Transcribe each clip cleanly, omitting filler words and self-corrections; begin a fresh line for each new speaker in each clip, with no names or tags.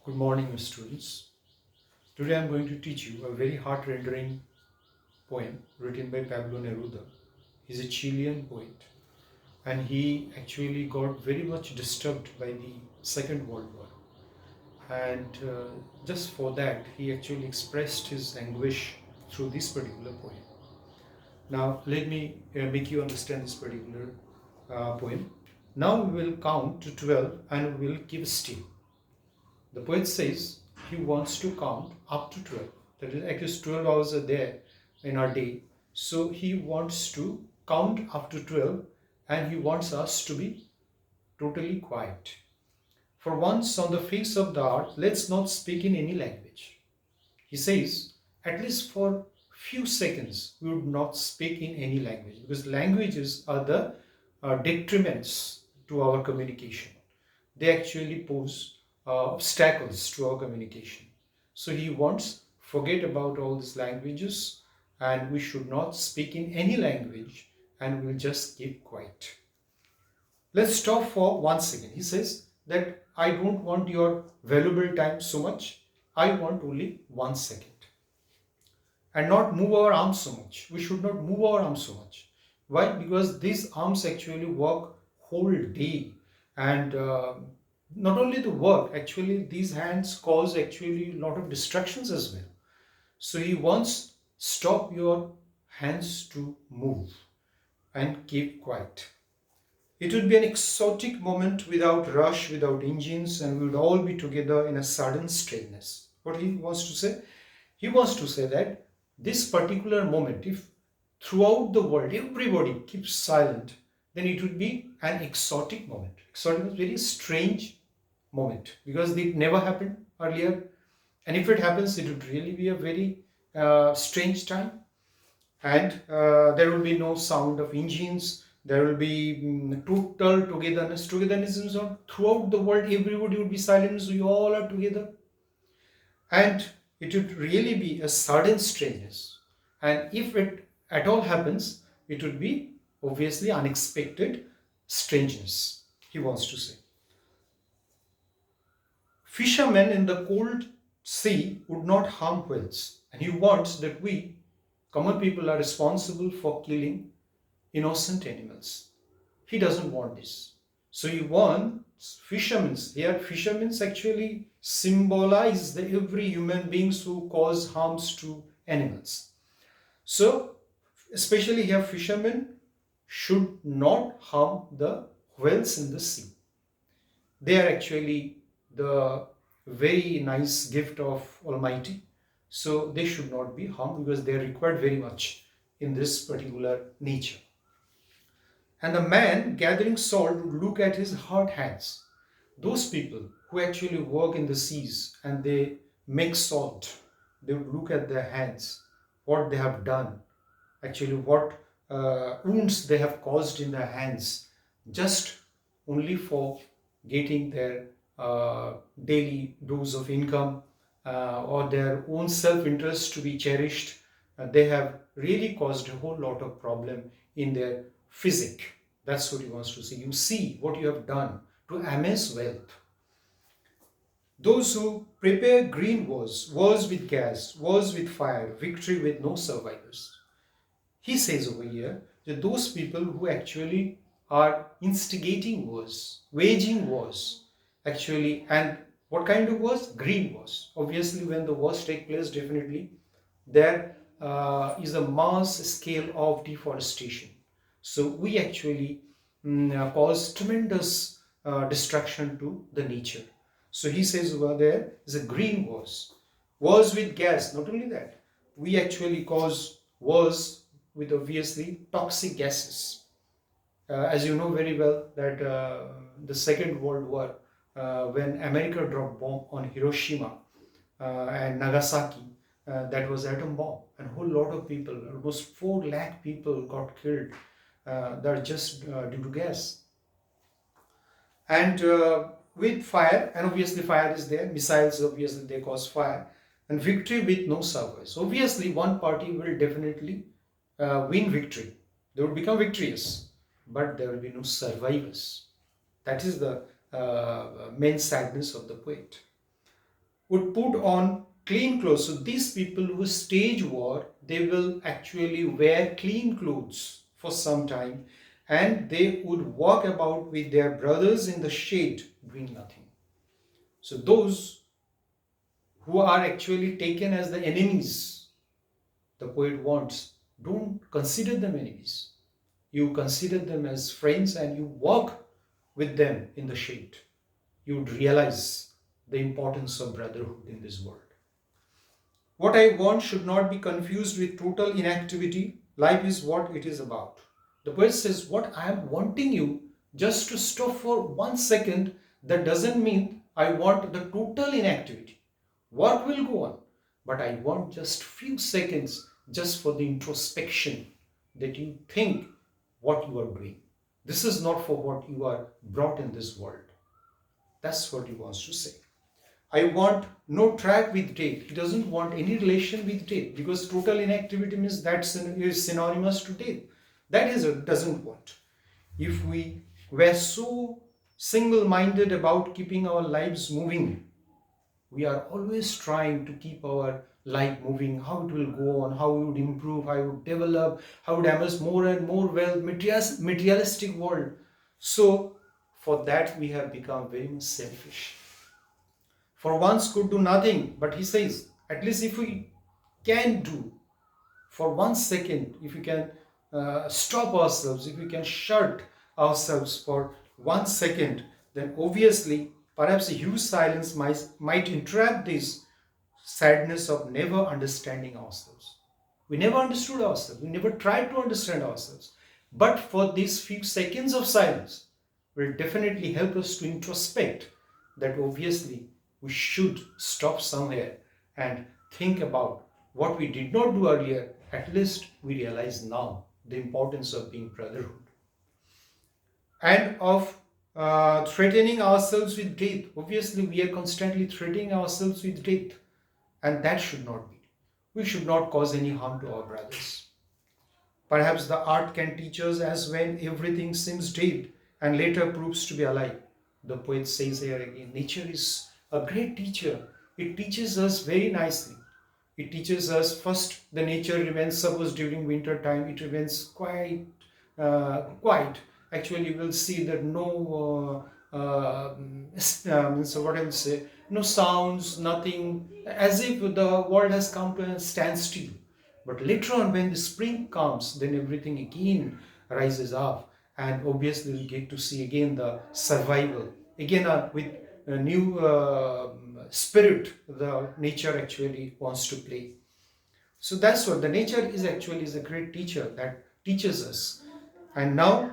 Good morning, students. Today I am going to teach you a very heart-rendering poem written by Pablo Neruda. He's a Chilean poet, and he actually got very much disturbed by the Second World War. And just for that, he actually expressed his anguish through this particular poem. Now, let me make you understand this particular poem. Now we will count to 12 and we will keep still. The poet says he wants to count up to 12. That is, actually 12 hours are there in our day. So he wants to count up to 12 and he wants us to be totally quiet. For once on the face of the earth, let's not speak in any language. He says, at least for few seconds, we would not speak in any language because languages are the detriments to our communication. They actually pose obstacles to our communication. So he wants forget about all these languages and we should not speak in any language and we'll just keep quiet. Let's stop for 1 second. He says that I don't want your valuable time so much. I want only 1 second. And not move our arms so much. We should not move our arms so much. Why? Because these arms actually work whole day and not only the work, actually these hands cause actually a lot of distractions as well. So he wants stop your hands to move and keep quiet. It would be an exotic moment without rush, without engines, and we would all be together in a sudden stillness. What he wants to say? He wants to say that this particular moment, if throughout the world everybody keeps silent, then it would be an exotic moment. Exotic is very strange moment because it never happened earlier, and if it happens, it would really be a very strange time, and there will be no sound of engines. There will be total togetherness. Togetherness is on throughout the world. Everybody would be silent. So we all are together, and it would really be a sudden strangeness. And if it at all happens, it would be obviously unexpected strangeness. He wants to say. Fishermen in the cold sea would not harm whales, and he wants that we, common people, are responsible for killing innocent animals. He doesn't want this. So he wants fishermen. Here, fishermen actually symbolize the every human beings who cause harms to animals. So, especially here, fishermen should not harm the whales in the sea. They are actually the very nice gift of Almighty. So they should not be harmed because they are required very much in this particular nature. And the man gathering salt would look at his hard hands. Those people who actually work in the seas and they make salt, they would look at their hands, what they have done, actually what wounds they have caused in their hands, just only for getting their daily dose of income or their own self-interest to be cherished. They have really caused a whole lot of problem in their physique. That's what he wants to say. You see what you have done to amass wealth. Those who prepare green wars, wars with gas, wars with fire, victory with no survivors. He says over here that those people who actually are instigating wars, waging wars, actually, and what kind of wars? Green wars. Obviously, when the wars take place, definitely there is a mass scale of deforestation. So we actually cause tremendous destruction to the nature. So he says over there is a green wars, wars with gas. Not only that, we actually cause wars with obviously toxic gases. As you know very well that the Second World War, when America dropped bomb on Hiroshima and Nagasaki, that was atom bomb, and a whole lot of people, almost 4 lakh people got killed. That just due to gas. And with fire, and obviously fire is there, missiles obviously they cause fire, and victory with no survivors. Obviously one party will definitely win victory. They will become victorious, but there will be no survivors. That is the main sadness of the poet. would put on clean clothes. So these people who stage war, they will actually wear clean clothes for some time, and they would walk about with their brothers in the shade doing nothing. So those who are actually taken as the enemies, the poet wants, don't consider them enemies. You consider them as friends and you walk with them in the shade. You would realize the importance of brotherhood in this world. What I want should not be confused with total inactivity. Life is what it is about. The poet says, what I am wanting you just to stop for 1 second, that doesn't mean I want the total inactivity. Work will go on, but I want just few seconds just for the introspection that you think what you are doing. This is not for what you are brought in this world. That's what he wants to say. I want no track with death. He doesn't want any relation with death because total inactivity means that is synonymous to death. That is doesn't want. If we were so single-minded about keeping our lives moving, we are always trying to keep our life moving, how it will go on, how we would improve, how we would develop, how we would amass more and more wealth, materialistic world. So for that we have become very much selfish. For once could do nothing, but he says, at least if we can do for 1 second, if we can stop ourselves, if we can shut ourselves for 1 second, then obviously perhaps a huge silence might entrap this sadness of never understanding ourselves. We never understood ourselves, we never tried to understand ourselves. But for these few seconds of silence will definitely help us to introspect that obviously we should stop somewhere and think about what we did not do earlier. At least we realize now the importance of being brotherhood and of threatening ourselves with death. Obviously, we are constantly threatening ourselves with death, and that should not be. We should not cause any harm to our brothers. Perhaps the art can teach us as when everything seems dead and later proves to be alive. The poet says here again, nature is a great teacher. It teaches us very nicely. It teaches us first the nature remains, suppose during winter time it remains quite quiet. Actually, you will see that no so what I will say, no sounds, nothing, as if the world has come to a standstill. But later on, when the spring comes, then everything again rises up, and obviously we get to see again the survival. Again, with a new spirit, the nature actually wants to play. So that's what the nature is actually is a great teacher that teaches us. And now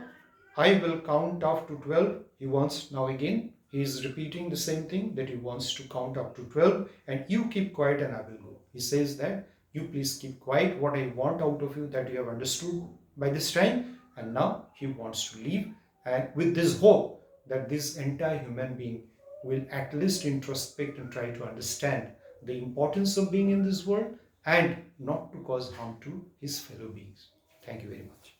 I will count up to 12. He wants now again. He is repeating the same thing that he wants to count up to 12 and you keep quiet and I will go. He says that you please keep quiet. What I want out of you that you have understood by this time. And now he wants to leave and with this hope that this entire human being will at least introspect and try to understand the importance of being in this world and not to cause harm to his fellow beings. Thank you very much.